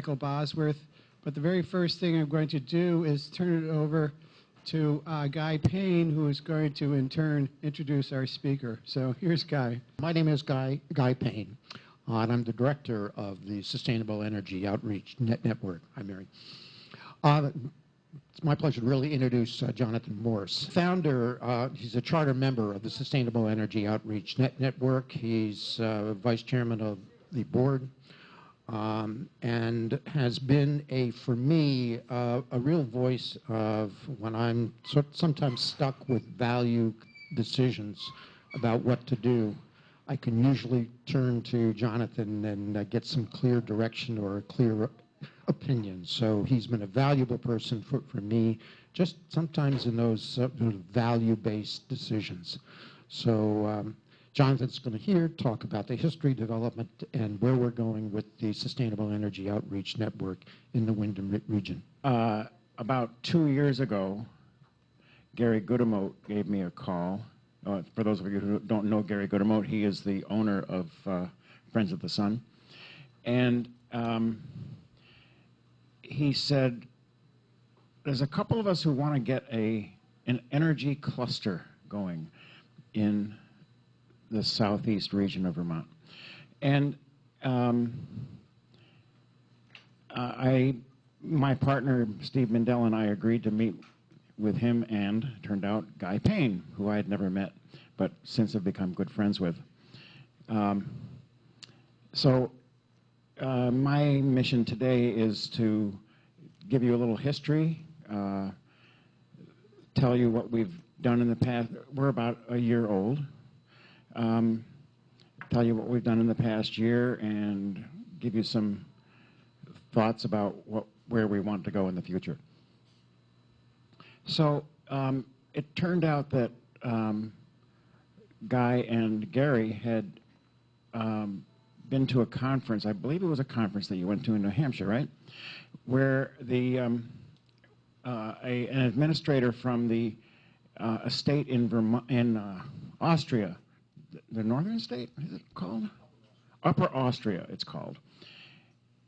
Michael Bosworth. But the very first thing I'm going to do is turn it over to Guy Pane, who is going to, in turn, introduce our speaker. So here's Guy. My name is Guy Pane, and I'm the director of the Sustainable Energy Outreach Network. Hi, Mary. It's my pleasure to really introduce Jonathan Morse. Founder, he's a charter member of the Sustainable Energy Outreach Network. He's vice chairman of the board, and has been, for me, a real voice of when I'm sometimes stuck with value decisions about what to do. I can usually turn to Jonathan and get some clear direction or a clear opinion. So he's been a valuable person for me, just sometimes in those value-based decisions. So Jonathan's going to talk about the history, development, and where we're going with the Sustainable Energy Outreach Network in the Wyndham region. About 2 years ago, Gary Goodemote gave me a call. For those of you who don't know Gary Goodemote, he is the owner of Friends of the Sun. And he said, there's a couple of us who want to get an energy cluster going in the southeast region of Vermont. And my partner, Steve Mindell, and I agreed to meet with him and, turned out, Guy Pane, who I had never met, but since have become good friends with. My mission today is to give you a little history, tell you what we've done in the past. We're about a year old. Tell you what we've done in the past year and give you some thoughts about where we want to go in the future. So it turned out that Guy and Gary had been to a conference. I believe it was a conference that you went to in New Hampshire, right? Where an administrator from the estate in Austria, the northern state, is it called? Upper Austria, it's called.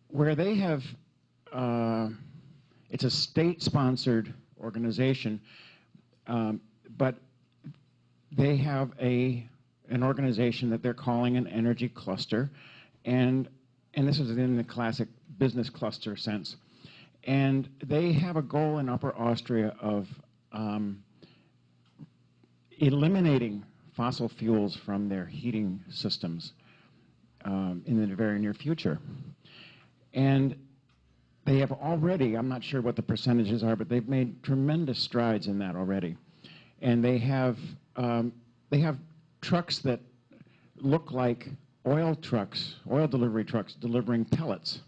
Where they have, it's a state-sponsored organization, but they have an organization that they're calling an energy cluster, and this is in the classic business cluster sense. And they have a goal in Upper Austria of eliminating fossil fuels from their heating systems in the very near future. And they have already, I'm not sure what the percentages are, but they've made tremendous strides in that already. And they have trucks that look like oil delivery trucks delivering pellets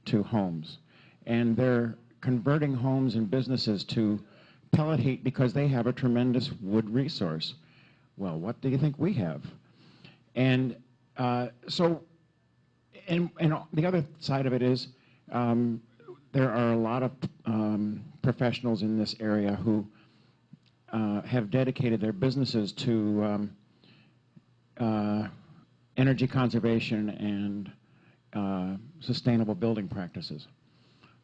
to homes. And they're converting homes and businesses to pellet heat because they have a tremendous wood resource. Well, what do you think we have? And and the other side of it is there are a lot of professionals in this area who have dedicated their businesses to energy conservation and sustainable building practices.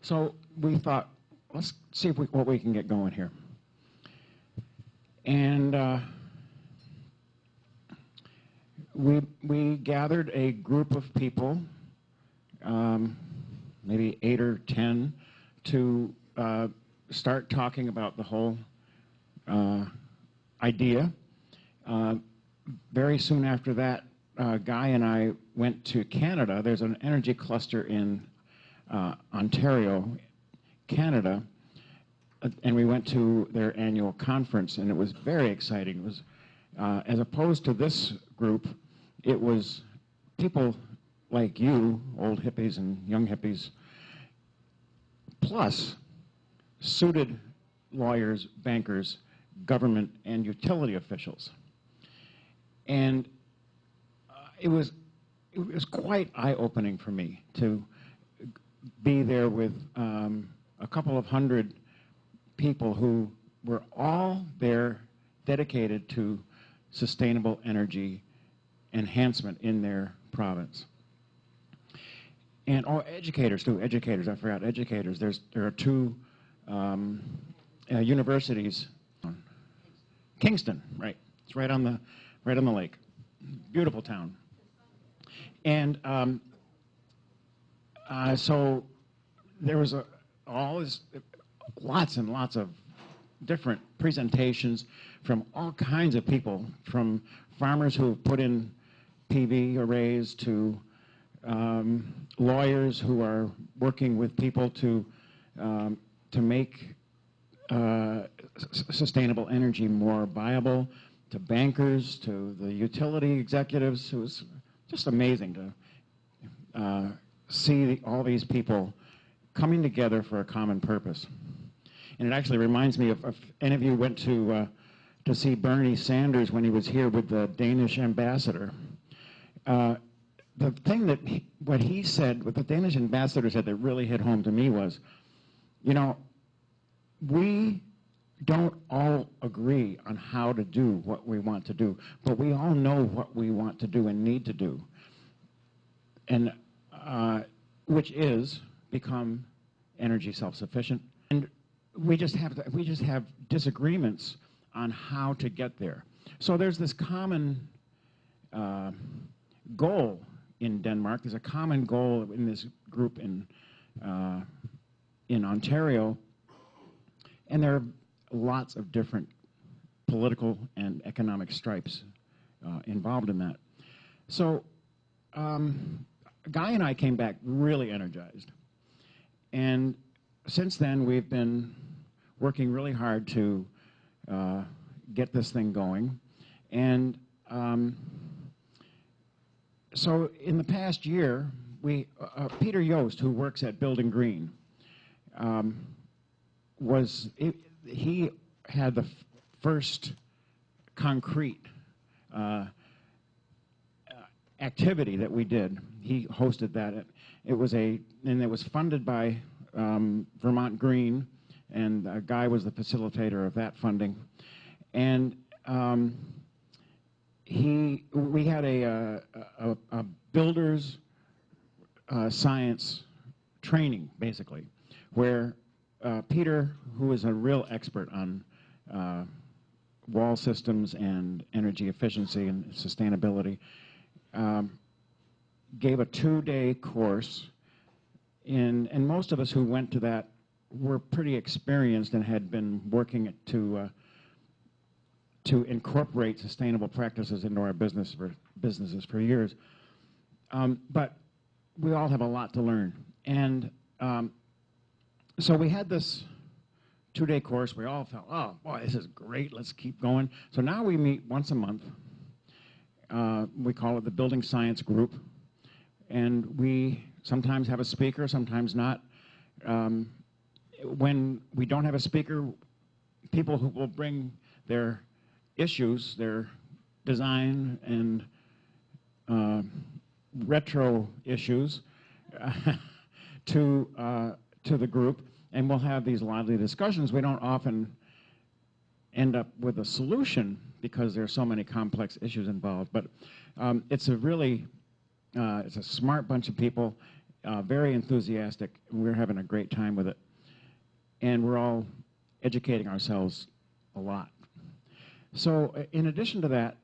So we thought, let's see what we can get going here. And we gathered a group of people, maybe 8 or 10, to start talking about the whole idea. Very soon after that, Guy and I went to Canada. There's an energy cluster in Ontario, Canada, and we went to their annual conference, and it was very exciting. It was, as opposed to this group, it was people like you, old hippies and young hippies, plus suited lawyers, bankers, government, and utility officials. And it was quite eye-opening for me to be there with a couple of hundred people who were all there dedicated to sustainable energy enhancement in their province. And educators too. Educators, I forgot educators. There are two universities. Kingston, right? It's right on the lake. Beautiful town. And so there was lots and lots of different presentations from all kinds of people, from farmers who have put in PV arrays to lawyers who are working with people to make sustainable energy more viable, to bankers, to the utility executives. It was just amazing to see all these people coming together for a common purpose. And it actually reminds me of if any of you went to see Bernie Sanders when he was here with the Danish ambassador. The thing that what the Danish ambassador said that really hit home to me was, you know, we don't all agree on how to do what we want to do, but we all know what we want to do and need to do, and which is become energy self-sufficient. And we just have disagreements on how to get there. So there's this common goal in Denmark. There's a common goal in this group in Ontario, and there are lots of different political and economic stripes involved in that. So Guy and I came back really energized. And since then, we've been working really hard to get this thing going. And so in the past year, Peter Yost, who works at Building Green, he had the first concrete activity that we did. He hosted that. It was funded by Vermont Green, and Guy was the facilitator of that funding. And we had a builder's science training, basically, where Peter, who is a real expert on wall systems and energy efficiency and sustainability, gave a 2-day course. And most of us who went to that were pretty experienced and had been working to incorporate sustainable practices into our businesses for years. But we all have a lot to learn. And so we had this 2-day course. We all felt, oh, boy, this is great. Let's keep going. So now we meet once a month. We call it the Building Science Group. And we sometimes have a speaker, sometimes not. When we don't have a speaker, people who will bring their issues, their design and retro issues to the group, and we'll have these lively discussions. We don't often end up with a solution because there are so many complex issues involved, but it's a smart bunch of people, very enthusiastic. We're having a great time with it, and we're all educating ourselves a lot. So in addition to that,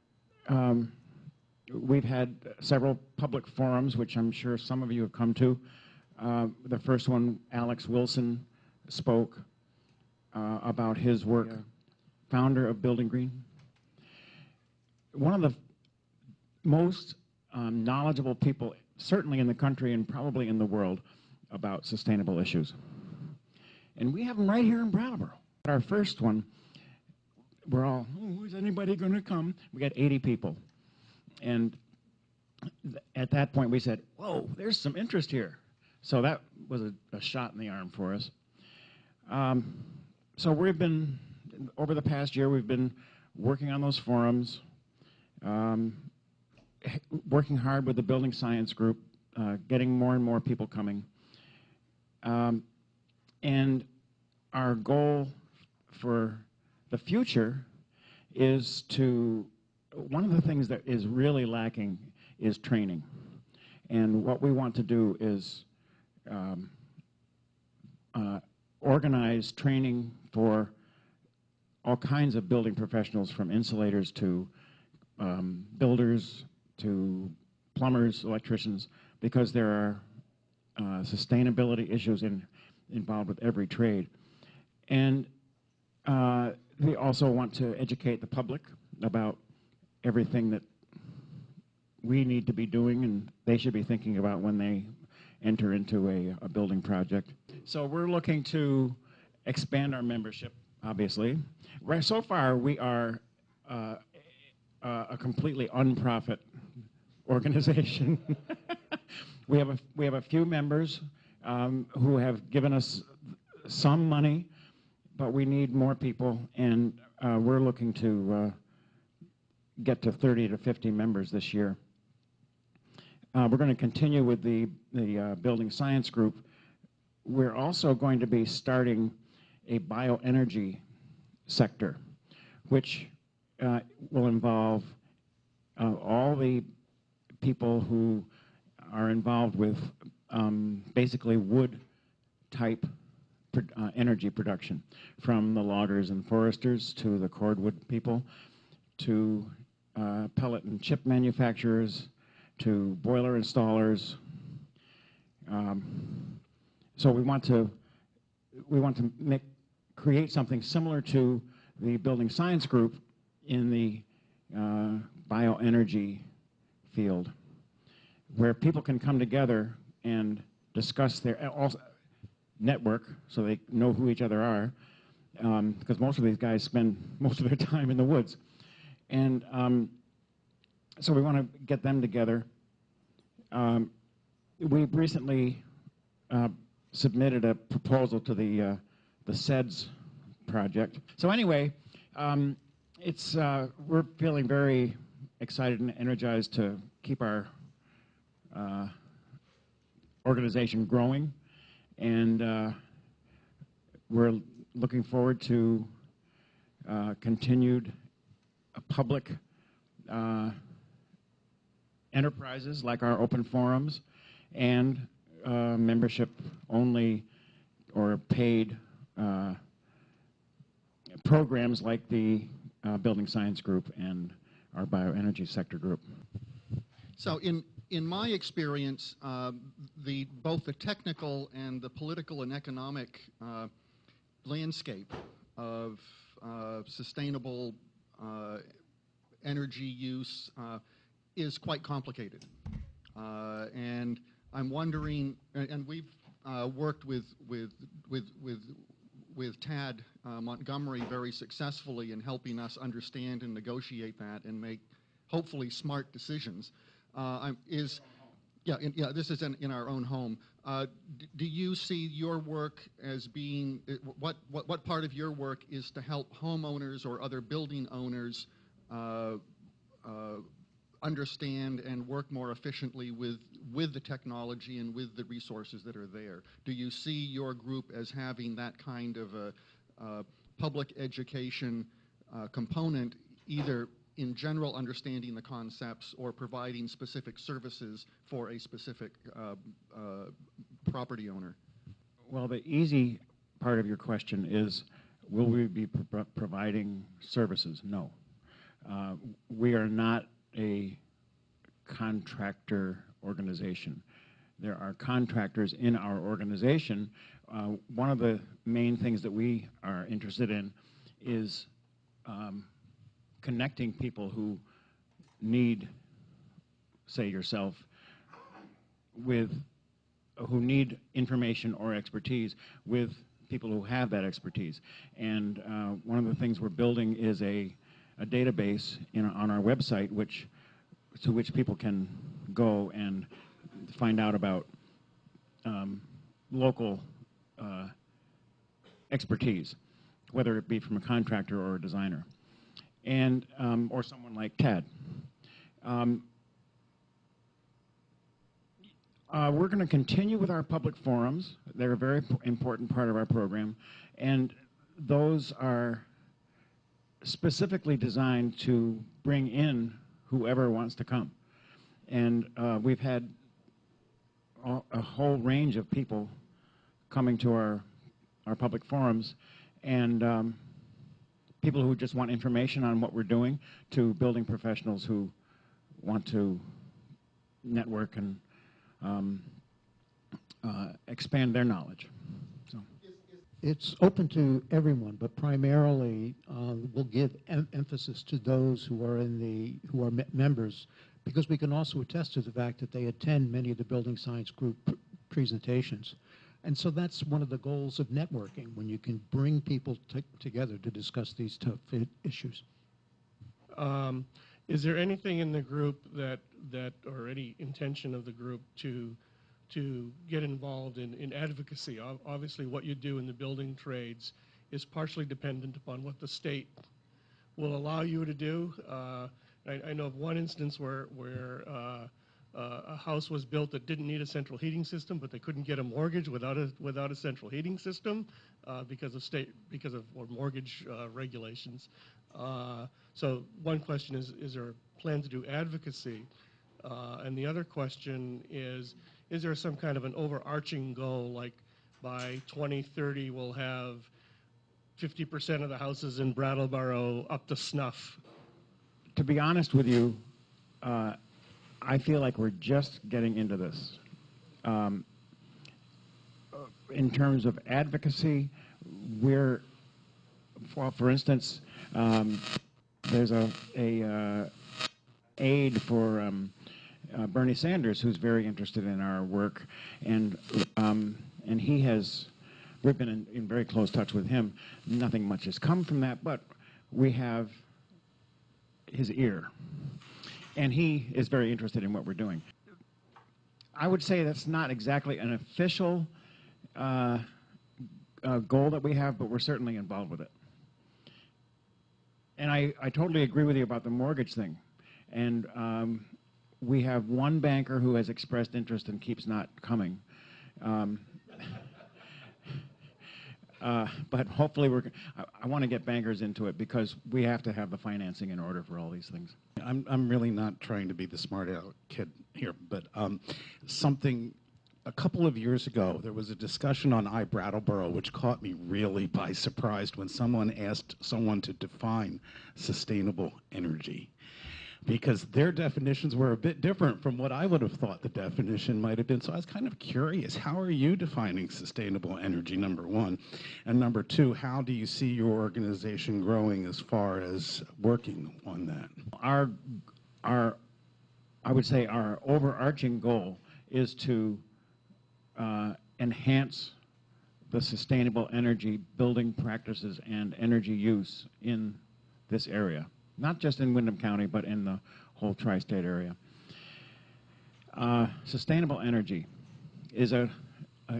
we've had several public forums, which I'm sure some of you have come to. The first one, Alex Wilson spoke about his work, founder of Building Green. One of the most knowledgeable people, certainly in the country and probably in the world, about sustainable issues. And we have them right here in Brattleboro. At our first one, we're all, oh, is anybody going to come? We got 80 people. And at that point, we said, whoa, there's some interest here. So that was a shot in the arm for us. So we've been, over the past year, we've been working on those forums, working hard with the Building Science Group, getting more and more people coming. And our goal for the future is one of the things that is really lacking is training. And what we want to do is um, organize training for all kinds of building professionals, from insulators to builders to plumbers, electricians, because there are sustainability issues involved with every trade. And we also want to educate the public about everything that we need to be doing and they should be thinking about when they enter into a building project. So we're looking to expand our membership, obviously. Right, so far, we are a completely unprofit organization. We have a few members who have given us some money, but we need more people, and we're looking to get to 30 to 50 members this year. We're going to continue with the building science group. We're also going to be starting a bioenergy sector, which will involve all the people who are involved with basically wood-type energy production, from the loggers and foresters to the cordwood people to pellet and chip manufacturers to boiler installers. So we want to create something similar to the building science group in the bioenergy field, where people can come together and discuss their network, so they know who each other are, because most of these guys spend most of their time in the woods. And so we want to get them together. We've recently submitted a proposal to the SEDS project. So anyway, we're feeling very excited and energized to keep our organization growing, and we're looking forward to continued public enterprises like our open forums and membership only or paid programs like the building science group and our bioenergy sector group. So in my experience, both the technical and the political and economic landscape of sustainable energy use is quite complicated. And I'm wondering, and we've worked with Tad Montgomery very successfully in helping us understand and negotiate that and make hopefully smart decisions. This is in our own home. Do you see your work as being, what part of your work is to help homeowners or other building owners understand and work more efficiently with the technology and with the resources that are there? Do you see your group as having that kind of a public education component, either in general understanding the concepts or providing specific services for a specific property owner? Well, the easy part of your question is, will we be providing services? No. We are not a contractor organization. There are contractors in our organization. One of the main things that we are interested in is connecting people who need, say yourself, who need information or expertise with people who have that expertise. And one of the things we're building is a database on our website to which people can go and find out about local expertise, whether it be from a contractor or a designer, and or someone like Tad. We're going to continue with our public forums. They're a very important part of our program, and those are specifically designed to bring in whoever wants to come. And we've had a whole range of people coming to our public forums, and people who just want information on what we're doing, to building professionals who want to network and expand their knowledge. So. It's open to everyone, but primarily we'll give emphasis to those who are members, because we can also attest to the fact that they attend many of the building science group presentations. And so that's one of the goals of networking, when you can bring people together to discuss these tough issues. Is there anything in the group or any intention of the group to get involved in advocacy? Obviously, what you do in the building trades is partially dependent upon what the state will allow you to do. I know of one instance where a house was built that didn't need a central heating system, but they couldn't get a mortgage without a central heating system because of mortgage regulations. So one question is there a plan to do advocacy? And the other question is there some kind of an overarching goal, like by 2030 we'll have 50% of the houses in Brattleboro up to snuff? To be honest with you, I feel like we're just getting into this. In terms of advocacy, for instance, there's a aide for Bernie Sanders, who's very interested in our work, and we've been in very close touch with him. Nothing much has come from that, but we have his ear, and he is very interested in what we're doing. I would say that's not exactly an official goal that we have, but we're certainly involved with it. And I totally agree with you about the mortgage thing. And we have one banker who has expressed interest and keeps not coming. But hopefully I want to get bankers into it, because we have to have the financing in order for all these things. I'm really not trying to be the smart aleck kid here, but a couple of years ago, there was a discussion on Brattleboro which caught me really by surprise when someone asked someone to define sustainable energy, because their definitions were a bit different from what I would have thought the definition might have been. So I was kind of curious, how are you defining sustainable energy, number one? And number two, how do you see your organization growing as far as working on that? I would say our overarching goal is to enhance the sustainable energy building practices and energy use in this area. Not just in Windham County, but in the whole tri-state area. Sustainable energy is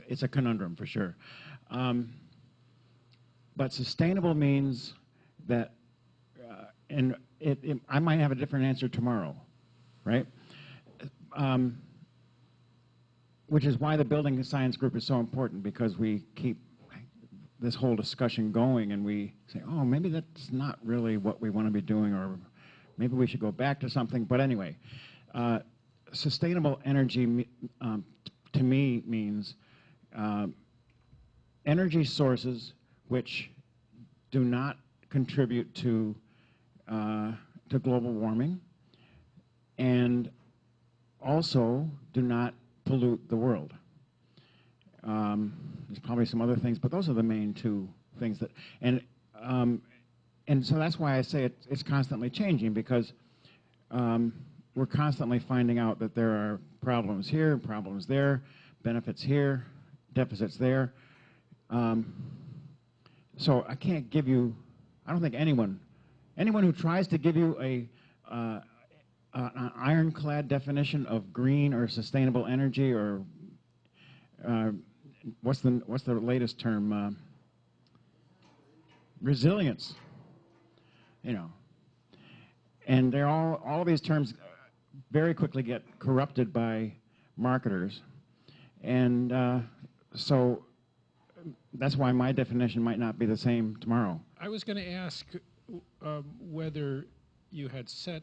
it's a conundrum for sure. But sustainable means that, and I might have a different answer tomorrow, right? Which is why the building science group is so important, because we keep this whole discussion going, and we say, oh, maybe that's not really what we want to be doing, or maybe we should go back to something. But anyway, sustainable energy to me means energy sources which do not contribute to global warming, and also do not pollute the world. There's probably some other things, but those are the main two things that, and so that's why I say it's constantly changing, because we're constantly finding out that there are problems here, problems there, benefits here, deficits there. So I can't give you, I don't think anyone who tries to give you an ironclad definition of green or sustainable energy, or what's the latest term? Resilience. You know, and they're all of these terms very quickly get corrupted by marketers, and so that's why my definition might not be the same tomorrow. I was going to ask whether you had set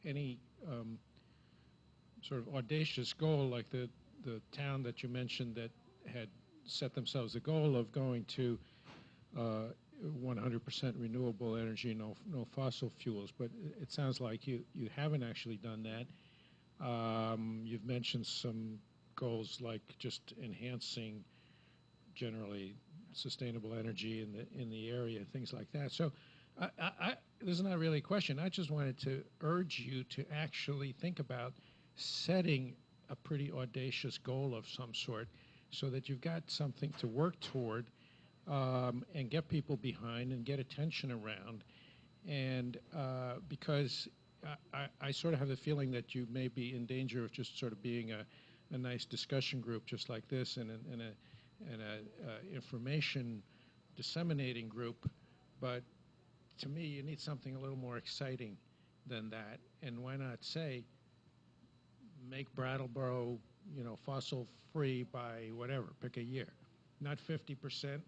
any sort of audacious goal, like the the town that you mentioned that had set themselves a goal of going to 100% renewable energy, no fossil fuels, but it sounds like you haven't actually done that. You've mentioned some goals like just enhancing generally sustainable energy in the area, things like that. So this is not really a question. I just wanted to urge you to actually think about setting a pretty audacious goal of some sort so that you've got something to work toward and get people behind and get attention around. And because I sort of have the feeling that you may be in danger of just sort of being a nice discussion group just like this and a information disseminating group, but to me you need something a little more exciting than that. And why not say make Brattleboro, you know, fossil free by whatever, pick a year, not 50%,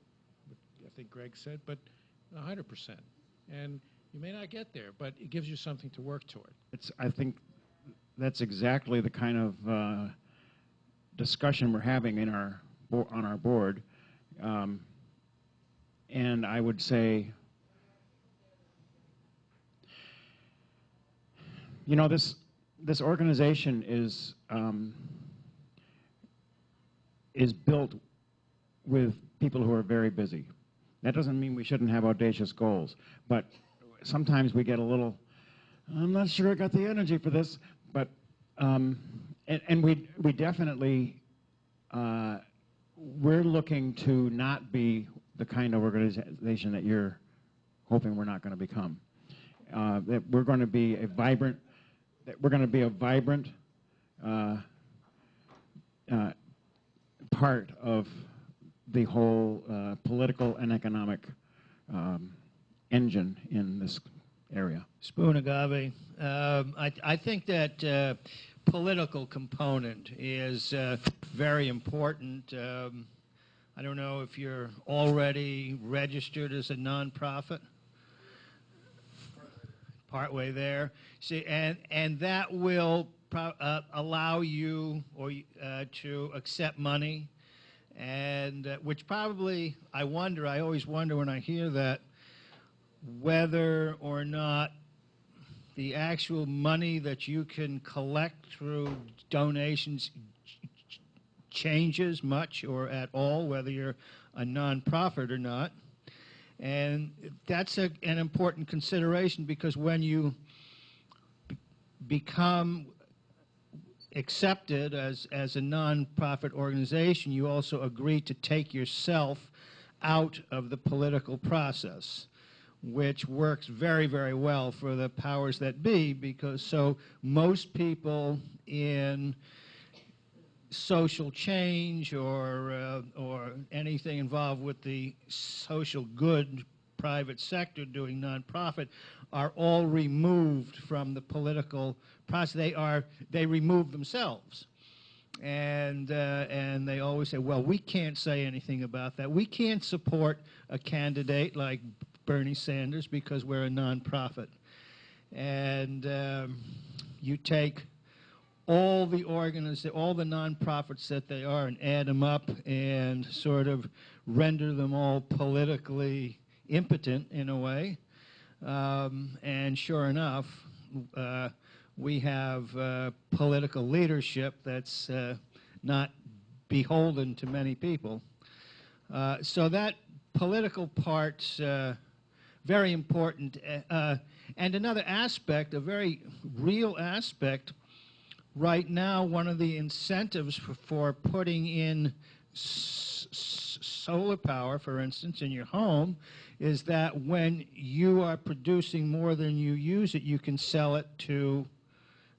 I think Greg said, but 100%. And you may not get there, but it gives you something to work toward. I think that's exactly the kind of discussion we're having in on our board. And I would say, you know, this organization is built with people who are very busy. That doesn't mean we shouldn't have audacious goals, but sometimes we get a little, I'm not sure I got the energy for this, but, and we definitely, we're looking to not be the kind of organization that you're hoping we're not going to become. That we're going to be a vibrant, part of the whole political and economic engine in this area. Spoon agave. I think that political component is very important. I don't know if you're already registered as a nonprofit. Partway there. See, and that will allow you to accept money, and which probably I always wonder when I hear that, whether or not the actual money that you can collect through donations changes much or at all, whether you're a nonprofit or not. And that's an important consideration, because when you become accepted as a nonprofit organization, you also agree to take yourself out of the political process, which works very, very well for the powers that be, because so most people in social change or anything involved with the social good private sector doing nonprofit are all removed from the political process. They remove themselves, and they always say, well, we can't say anything about that. We can't support a candidate like Bernie Sanders because we're a nonprofit. And you take all the nonprofits that they are and add them up and sort of render them all politically impotent in a way. And sure enough, we have political leadership that's not beholden to many people. So that political part's very important. And another aspect, a very real aspect, right now, one of the incentives for putting in solar power, for instance, in your home, is that when you are producing more than you use it, you can sell it to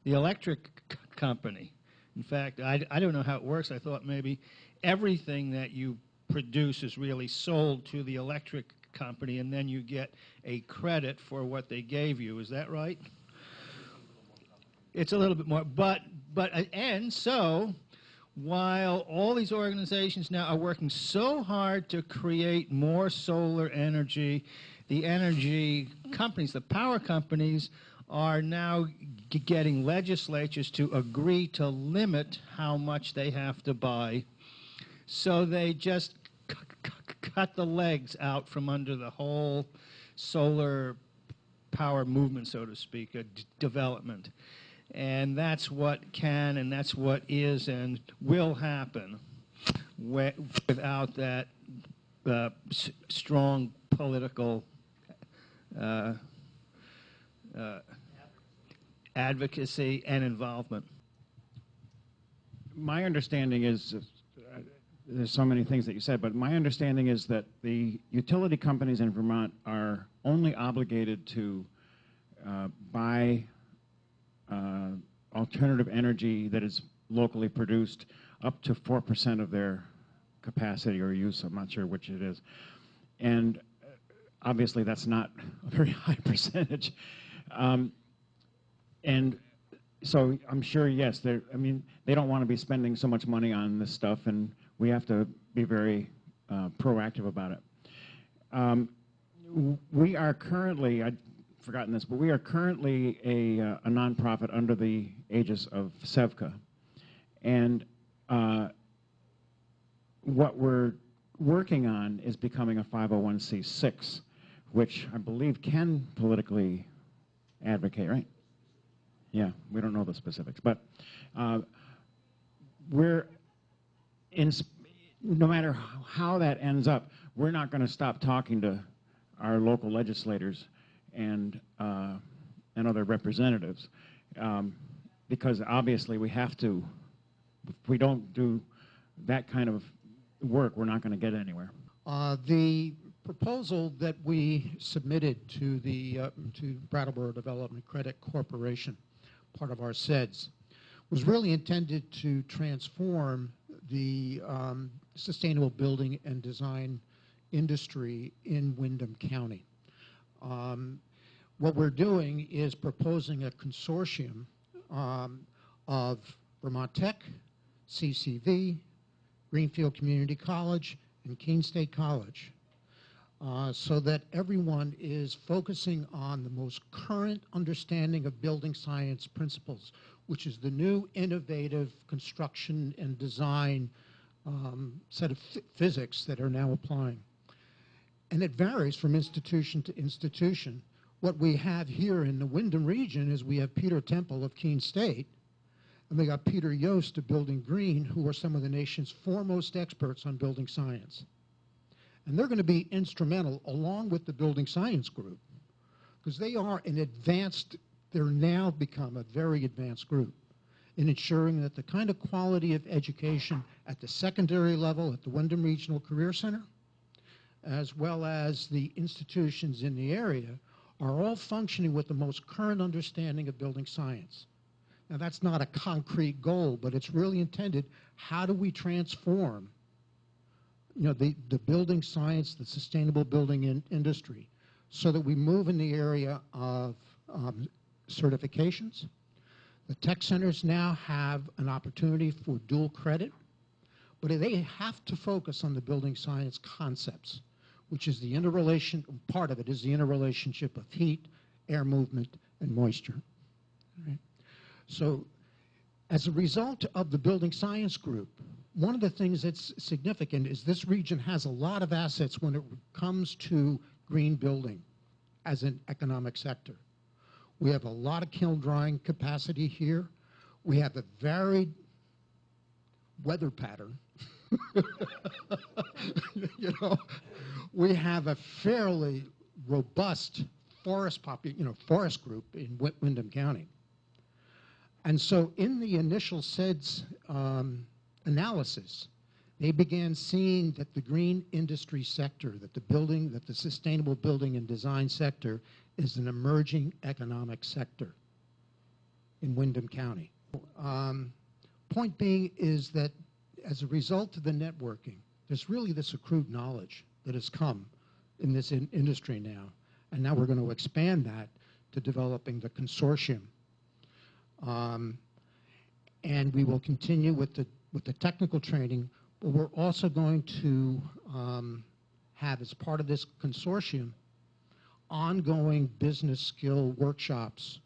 the electric company. In fact, I don't know how it works. I thought maybe everything that you produce is really sold to the electric company, and then you get a credit for what they gave you. Is that right? It's a little bit more, and so while all these organizations now are working so hard to create more solar energy, the energy companies, the power companies, are now getting legislatures to agree to limit how much they have to buy. So they just cut the legs out from under the whole solar power movement, so to speak, development. And that's what can and that's what is and will happen without that strong political advocacy and involvement. My understanding is, there's so many things that you said, but my understanding is that the utility companies in Vermont are only obligated to buy alternative energy that is locally produced up to 4% of their capacity or use. I'm not sure which it is. And obviously that's not a very high percentage. And so I'm sure, yes, I mean, they don't want to be spending so much money on this stuff, and we have to be very proactive about it. We are currently, I'd forgotten this, but we are currently a nonprofit under the aegis of SEVCA. And what we're working on is becoming a 501c6, which I believe can politically advocate, right? Yeah, we don't know the specifics, but we're in, no matter how that ends up, we're not going to stop talking to our local legislators and other representatives, because obviously we have to. If we don't do that kind of work, we're not going to get anywhere. The proposal that we submitted to the to Brattleboro Development Credit Corporation, part of our SEDS, was really intended to transform the sustainable building and design industry in Windham County. What we're doing is proposing a consortium of Vermont Tech, CCV, Greenfield Community College, and Keene State College, so that everyone is focusing on the most current understanding of building science principles, which is the new innovative construction and design set of physics that are now applying. And it varies from institution to institution. What we have here in the Windham region is we have Peter Temple of Keene State, and we got Peter Yost of Building Green, who are some of the nation's foremost experts on building science. And they're going to be instrumental, along with the building science group, because they are an advanced, they're now become a very advanced group in ensuring that the kind of quality of education at the secondary level at the Windham Regional Career Center, as well as the institutions in the area, are all functioning with the most current understanding of building science. Now, that's not a concrete goal, but it's really intended, how do we transform the building science, the sustainable building industry, so that we move in the area of certifications. The tech centers now have an opportunity for dual credit, but they have to focus on the building science concepts, which is the part of it is the interrelationship of heat, air movement, and moisture. Right? So as a result of the building science group, one of the things that's significant is this region has a lot of assets when it comes to green building as an economic sector. We have a lot of kiln drying capacity here. We have a varied weather pattern. We have a fairly robust forest group in Windham County. And so in the initial SEDS analysis, they began seeing that the green industry sector, that the sustainable building and design sector is an emerging economic sector in Windham County. Point being is that as a result of the networking, there's really this accrued knowledge that has come in this industry now. And now we're going to expand that to developing the consortium. And we will continue with the technical training, but we're also going to have, as part of this consortium, ongoing business skill workshops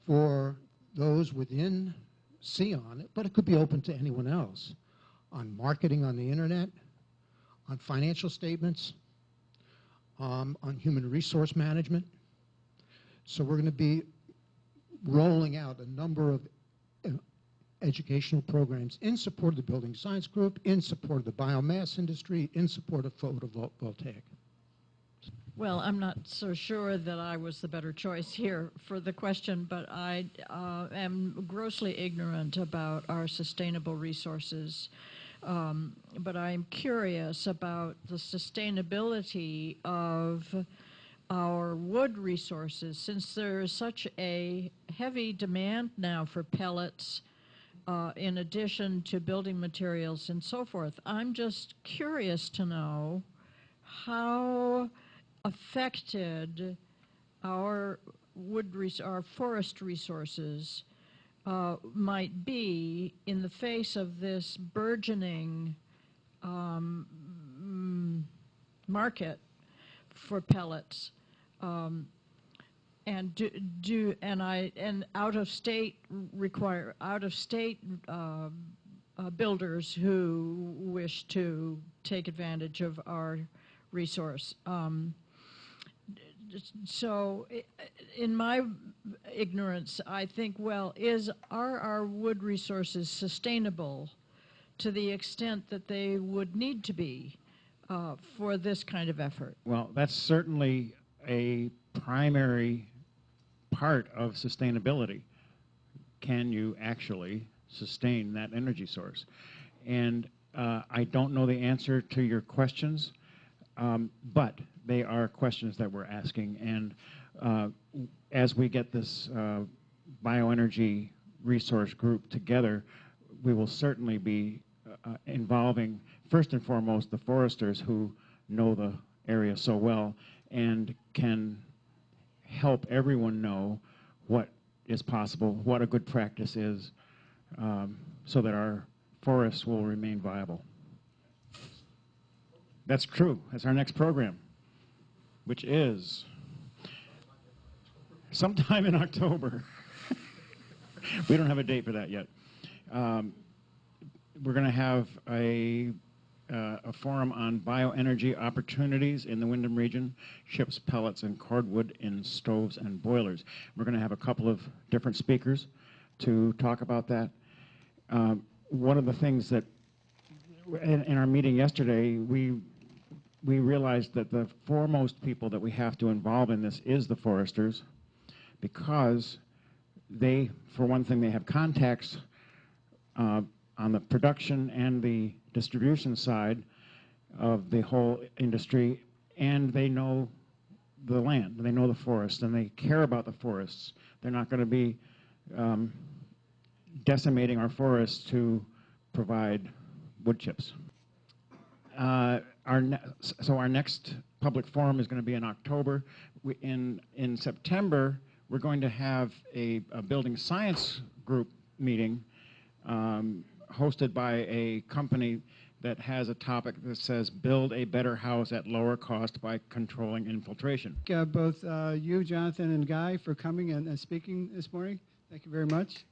for those within SEON, but it could be open to anyone else, on marketing on the internet, on financial statements, on human resource management. So we're going to be rolling out a number of educational programs in support of the building science group, in support of the biomass industry, in support of photovoltaic. Well, I'm not so sure that I was the better choice here for the question, but I am grossly ignorant about our sustainable resources. But I'm curious about the sustainability of our wood resources, since there is such a heavy demand now for pellets, in addition to building materials and so forth. I'm just curious to know how affected our our forest resources might be in the face of this burgeoning market for pellets, and out of state builders who wish to take advantage of our resource. So in my ignorance, I think, well, are our wood resources sustainable to the extent that they would need to be for this kind of effort? Well, that's certainly a primary part of sustainability. Can you actually sustain that energy source? And I don't know the answer to your questions, but they are questions that we're asking. And as we get this bioenergy resource group together, we will certainly be involving, first and foremost, the foresters who know the area so well and can help everyone know what is possible, what a good practice is, so that our forests will remain viable. That's true. That's our next program, which is sometime in October. We don't have a date for that yet. We're going to have a forum on bioenergy opportunities in the Windham region, chips, pellets, and cordwood in stoves and boilers. We're going to have a couple of different speakers to talk about that. One of the things that in our meeting yesterday, we realized that the foremost people that we have to involve in this is the foresters, because they, for one thing, they have contacts on the production and the distribution side of the whole industry, and they know the land, they know the forest, and they care about the forests. They're not going to be decimating our forests to provide wood chips. So our next public forum is going to be in October. In September, we're going to have a building science group meeting hosted by a company that has a topic that says build a better house at lower cost by controlling infiltration. Both you, Jonathan, and Guy, for coming and speaking this morning. Thank you very much.